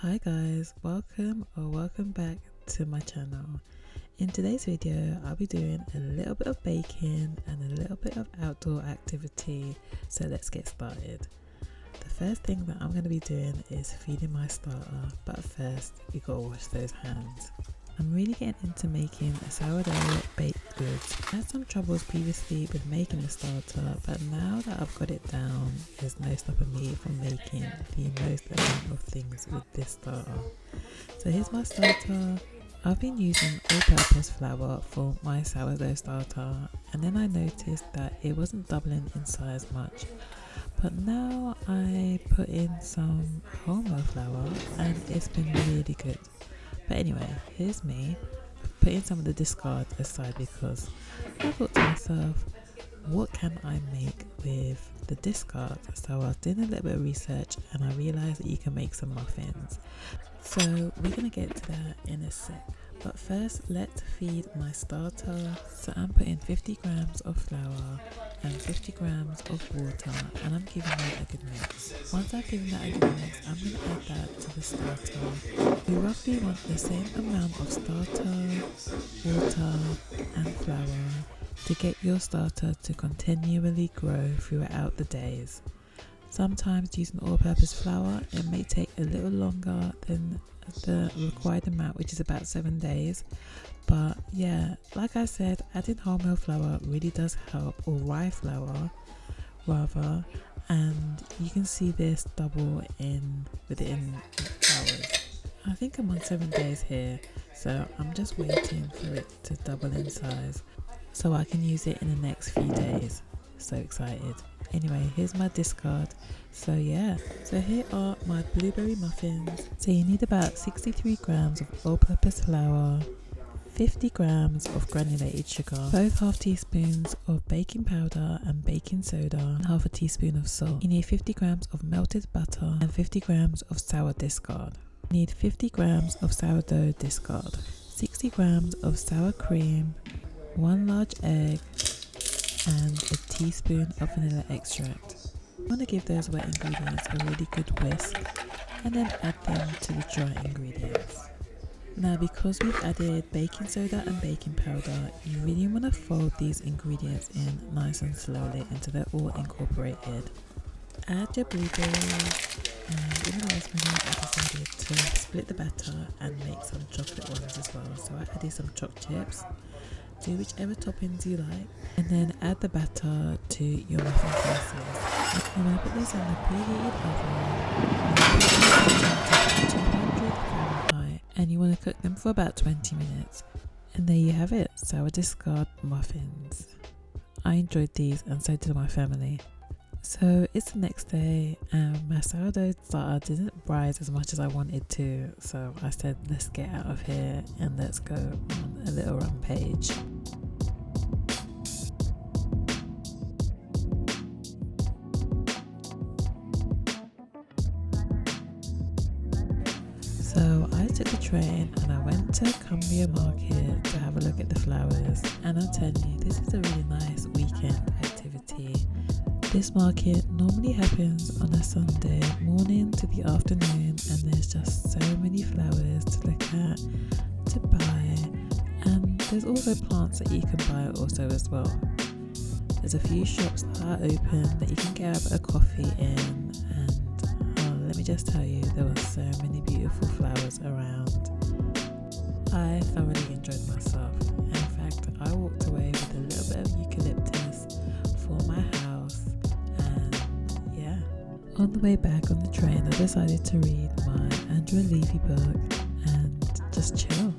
Hi guys, welcome back to my channel. In today's video I'll be doing a little bit of baking and a little bit of outdoor activity, so let's get started. The first thing that I'm going to be doing is feeding my starter, but first we gotta wash those hands. I'm really getting into making a sourdough baked goods. I had some troubles previously with making a starter, but now that I've got it down, there's no stopping me from making the most amount of things with this starter. So here's my starter. I've been using all-purpose flour for my sourdough starter, and then I noticed that it wasn't doubling in size much. But now I put in some wholemeal flour and it's been really good. But anyway, here's me putting some of the discard aside because I thought to myself, what can I make with the discard? So I was doing a little bit of research and I realized that you can make some muffins. So we're gonna get to that in a sec. But first, let's feed my starter. So I'm putting 50 grams of flour and 50 grams of water, and I'm giving that a good mix. Once I've given that a good mix, I'm going to add that to the starter. You roughly want the same amount of starter, water and flour to get your starter to continually grow throughout the days. Sometimes using all-purpose flour, it may take a little longer than the required amount, which is about 7 days. But yeah, like I said, adding wholemeal flour really does help, or rye flour rather, and you can see this double within hours. I think I'm on 7 days here, so I'm just waiting for it to double in size so I can use it in the next few days. So excited. Anyway, here's my discard. So yeah, so here are my blueberry muffins. So you need about 63 grams of all-purpose flour, 50 grams of granulated sugar, both half teaspoons of baking powder and baking soda, and half a teaspoon of salt. You need 50 grams of melted butter and 50 grams of sour discard. You need 50 grams of sourdough discard, 60 grams of sour cream, 1 large egg, and a teaspoon of vanilla extract. You want to give those wet ingredients a really good whisk and then add them to the dry ingredients. Now, because we've added baking soda and baking powder, you really want to fold these ingredients in nice and slowly until they're all incorporated. Add your blueberries, and in the last minute I decided to split the batter and make some chocolate ones as well. So I added some chocolate chips. Do whichever toppings you like, and then add the batter to your muffin pieces. You want to put this in the preheated oven to 200 Fahrenheit, and you want to cook them for about 20 minutes. And there you have it, sour discard muffins. I enjoyed these, and so did my family. So it's the next day, and my sourdough starter didn't rise as much as I wanted to, so I said let's get out of here and let's go on a little rampage. So I took the train and I went to Cumbria Market to have a look at the flowers, and I'll tell you, this is a really nice weekend activity. This market normally happens on a Sunday morning to the afternoon, and there's just so many flowers to look at, to buy, and there's also plants that you can buy also as well. There's a few shops that are open that you can get a coffee in, and let me just tell you, there were so many beautiful flowers around. I thoroughly enjoyed myself. In fact, I walked away with a little bit of eucalyptus for my house. On the way back on the train, I decided to read my Andrew Levy book and just chill.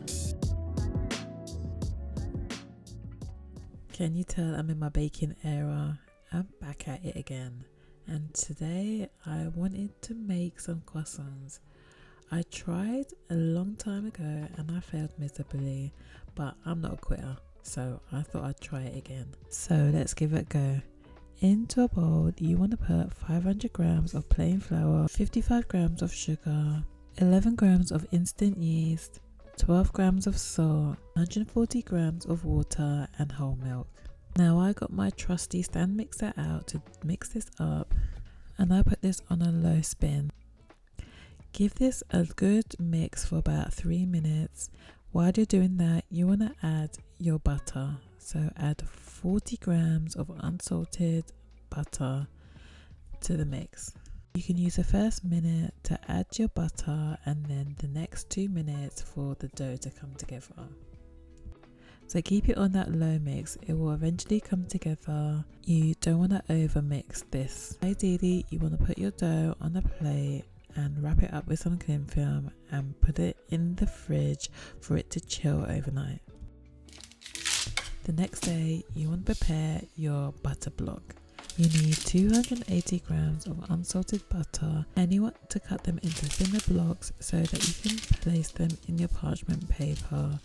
Can you tell I'm in my baking era? I'm back at it again. And today I wanted to make some croissants. I tried a long time ago and I failed miserably, but I'm not a quitter, so I thought I'd try it again. So let's give it a go. Into a bowl, you want to put 500 grams of plain flour, 55 grams of sugar, 11 grams of instant yeast, 12 grams of salt, 140 grams of water and whole milk. Now I got my trusty stand mixer out to mix this up, and I put this on a low spin. Give this a good mix for about 3 minutes. While you're doing that, you want to add your butter. So add 40 grams of unsalted butter to the mix. You can use the first minute to add your butter and then the next 2 minutes for the dough to come together. So keep it on that low mix, it will eventually come together. You don't want to over mix this. Ideally, you want to put your dough on a plate and wrap it up with some cling film and put it in the fridge for it to chill overnight. The next day, you want to prepare your butter block. You need 280 grams of unsalted butter and you want to cut them into thinner blocks so that you can place them in your parchment paper.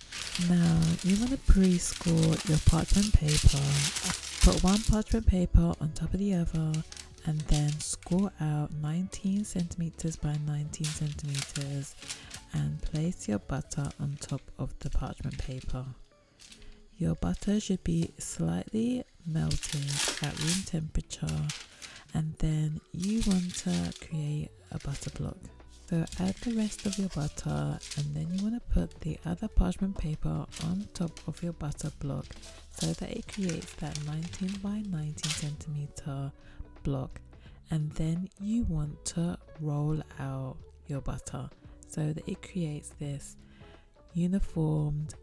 Now you want to pre-score your parchment paper. Put one parchment paper on top of the other and then score out 19 centimeters by 19 centimeters and place your butter on top of the parchment paper. Your butter should be slightly melted at room temperature and then you want to create a butter block. So add the rest of your butter and then you want to put the other parchment paper on top of your butter block so that it creates that 19 by 19 centimeter block, and then you want to roll out your butter so that it creates this uniformed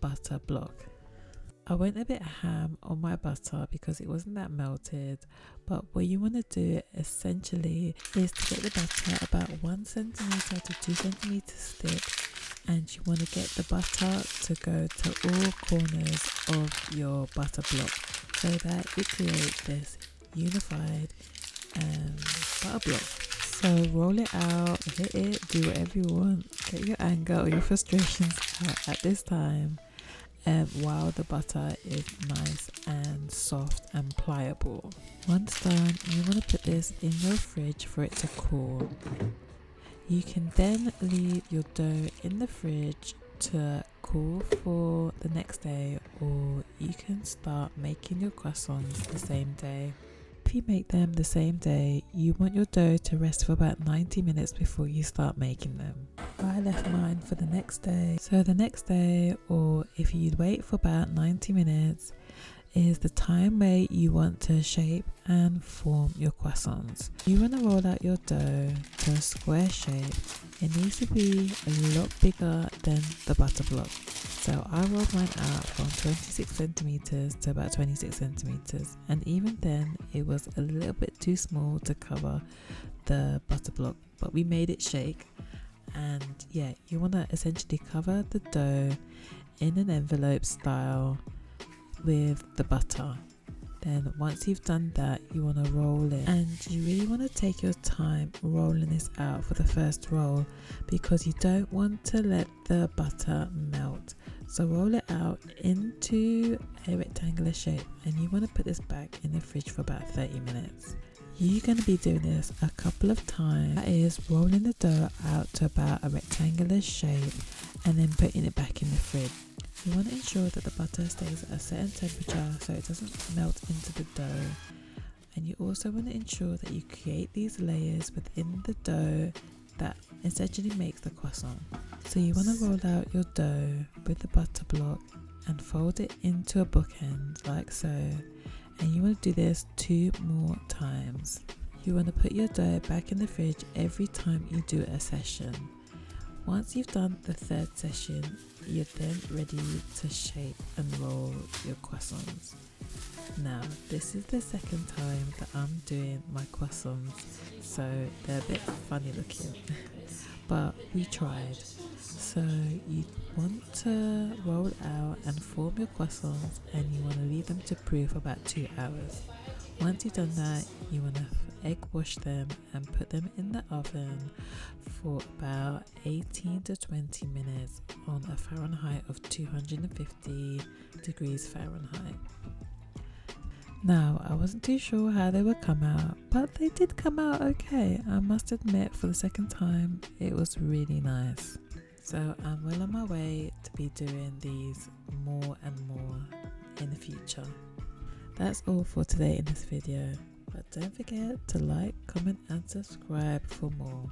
butter block. I went a bit ham on my butter because it wasn't that melted, but what you want to do essentially is to get the butter about 1 centimeter to 2 centimeters thick, and you want to get the butter to go to all corners of your butter block so that it creates this unified butter block. So roll it out, hit it, do whatever you want, get your anger or your frustrations out at this time. While the butter is nice and soft and pliable. Once done, you want to put this in your fridge for it to cool. You can then leave your dough in the fridge to cool for the next day, or you can start making your croissants the same day. If you make them the same day, you want your dough to rest for about 90 minutes before you start making them. I left mine for the next day. So the next day, or if you wait for about 90 minutes, is the time where you want to shape and form your croissants. You want to roll out your dough to a square shape. It needs to be a lot bigger than the butter block. So I rolled mine out from 26 centimeters to about 26 centimeters, and even then it was a little bit too small to cover the butter block, but we made it shake. And yeah, you want to essentially cover the dough in an envelope style with the butter. Then once you've done that, you want to roll it, and you really want to take your time rolling this out for the first roll because you don't want to let the butter melt. So roll it out into a rectangular shape, and you want to put this back in the fridge for about 30 minutes. You're going to be doing this a couple of times, that is rolling the dough out to about a rectangular shape and then putting it back in the fridge. You want to ensure that the butter stays at a certain temperature so it doesn't melt into the dough, and you also want to ensure that you create these layers within the dough that essentially makes the croissant. So you want to roll out your dough with the butter block and fold it into a bookend like so, and you want to do this 2 more times. You want to put your dough back in the fridge every time you do a session. Once you've done the 3rd session, you're then ready to shape and roll your croissants. Now, this is the 2nd time that I'm doing my croissants, so they're a bit funny looking, but we tried. So you want to roll out and form your croissants, and you want to leave them to proof for about 2 hours. Once you've done that, you want to egg wash them and put them in the oven for about 18 to 20 minutes on a Fahrenheit of 250 degrees Fahrenheit. Now, I wasn't too sure how they would come out, but they did come out okay. I must admit, for the 2nd time, it was really nice. So I'm well on my way to be doing these more and more in the future. That's all for today in this video, but don't forget to like, comment and subscribe for more.